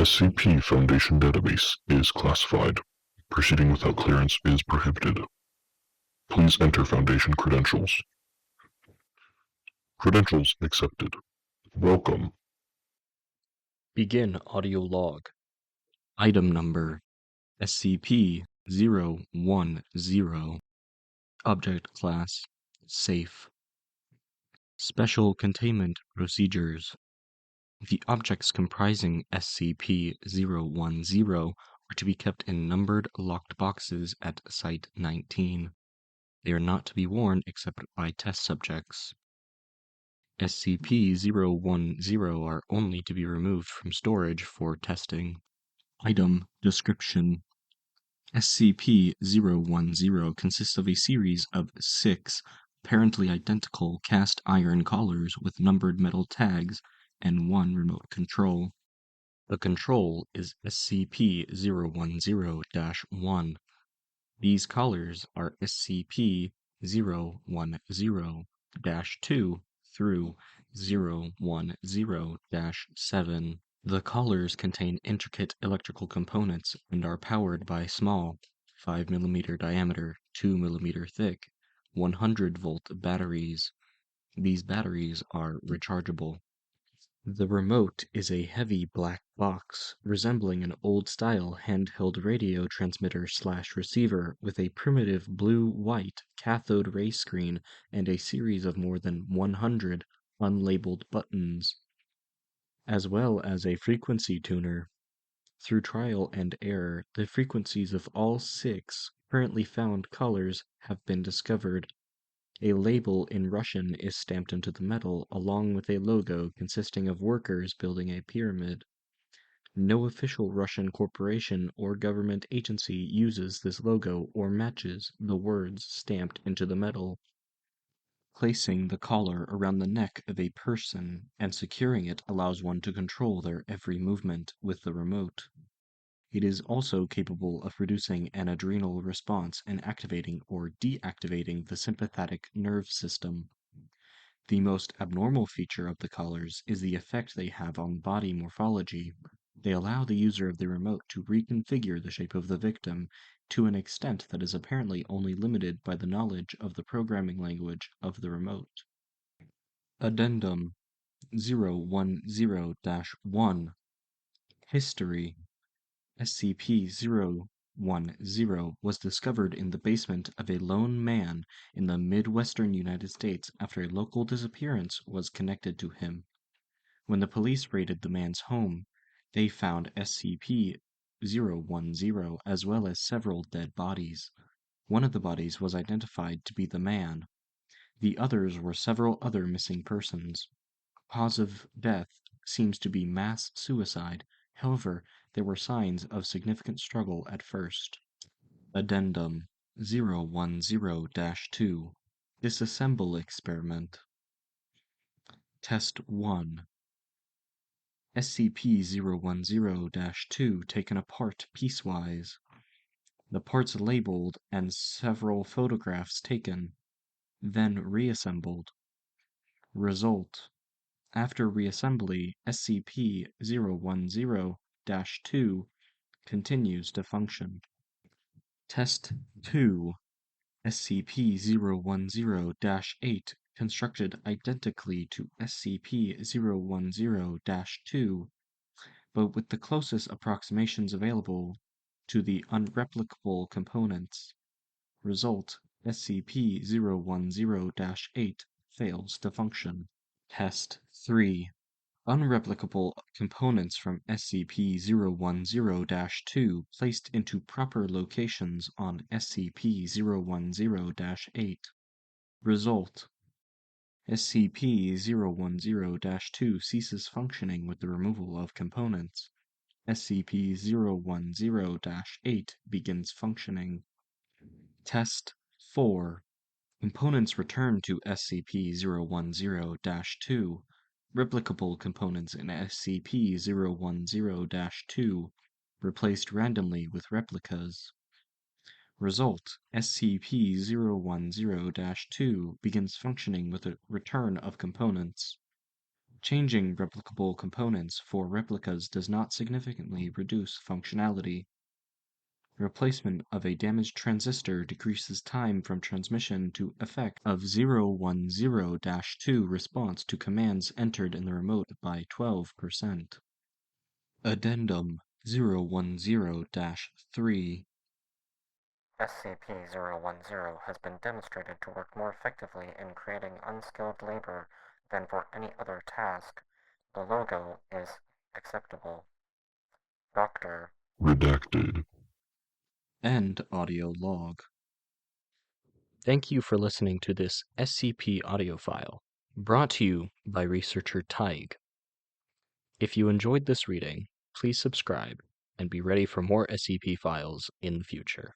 SCP Foundation database is classified. Proceeding without clearance is prohibited. Please enter Foundation credentials. Credentials accepted. Welcome. Begin audio log. Item number SCP-010. Object class Safe. Special containment procedures. The objects comprising SCP-010 are to be kept in numbered locked boxes at Site-19. They are not to be worn except by test subjects. SCP-010 are only to be removed from storage for testing. Item description. SCP-010 consists of a series of 6 apparently identical cast iron collars with numbered metal tags and 1 remote control. The control is SCP-010-1. These collars are SCP-010-2 through 010-7. The collars contain intricate electrical components and are powered by small, 5 mm diameter, 2 mm thick, 100-volt batteries. These batteries are rechargeable. The remote is a heavy black box resembling an old-style handheld radio transmitter/receiver with a primitive blue-white cathode ray screen and a series of more than 100 unlabeled buttons, as well as a frequency tuner. Through trial and error, the frequencies of all 6 currently found colors have been discovered. A label in Russian is stamped into the metal along with a logo consisting of workers building a pyramid. No official Russian corporation or government agency uses this logo or matches the words stamped into the metal. Placing the collar around the neck of a person and securing it allows one to control their every movement with the remote. It is also capable of producing an adrenal response and activating or deactivating the sympathetic nerve system. The most abnormal feature of the collars is the effect they have on body morphology. They allow the user of the remote to reconfigure the shape of the victim to an extent that is apparently only limited by the knowledge of the programming language of the remote. Addendum 010-1 History. SCP-010 was discovered in the basement of a lone man in the Midwestern United States after a local disappearance was connected to him. When the police raided the man's home, they found SCP-010 as well as several dead bodies. One of the bodies was identified to be the man. The others were several other missing persons. Cause of death seems to be mass suicide. However, there were signs of significant struggle at first. Addendum 010-2 Disassemble Experiment. Test 1. SCP-010-2 taken apart piecewise. The parts labeled and several photographs taken, then reassembled. Result. After reassembly, SCP-010-2 continues to function. Test 2. SCP-010-8 constructed identically to SCP-010-2, but with the closest approximations available to the unreplicable components. Result: SCP-010-8 fails to function. Test 3. Unreplicable components from SCP-010-2 placed into proper locations on SCP-010-8. Result: SCP-010-2 ceases functioning with the removal of components. SCP-010-8 begins functioning. Test 4. Components returned to SCP-010-2. Replicable components in SCP-010-2 replaced randomly with replicas. Result: SCP-010-2 begins functioning with a return of components. Changing replicable components for replicas does not significantly reduce functionality. Replacement of a damaged transistor decreases time from transmission to effect of 010-2 response to commands entered in the remote by 12%. Addendum 010-3 SCP-010 has been demonstrated to work more effectively in creating unskilled labor than for any other task. The logo is acceptable. Doctor. Redacted. End audio log. Thank you for listening to this SCP audio file, brought to you by researcher Tig. If you enjoyed this reading, please subscribe and be ready for more SCP files in the future.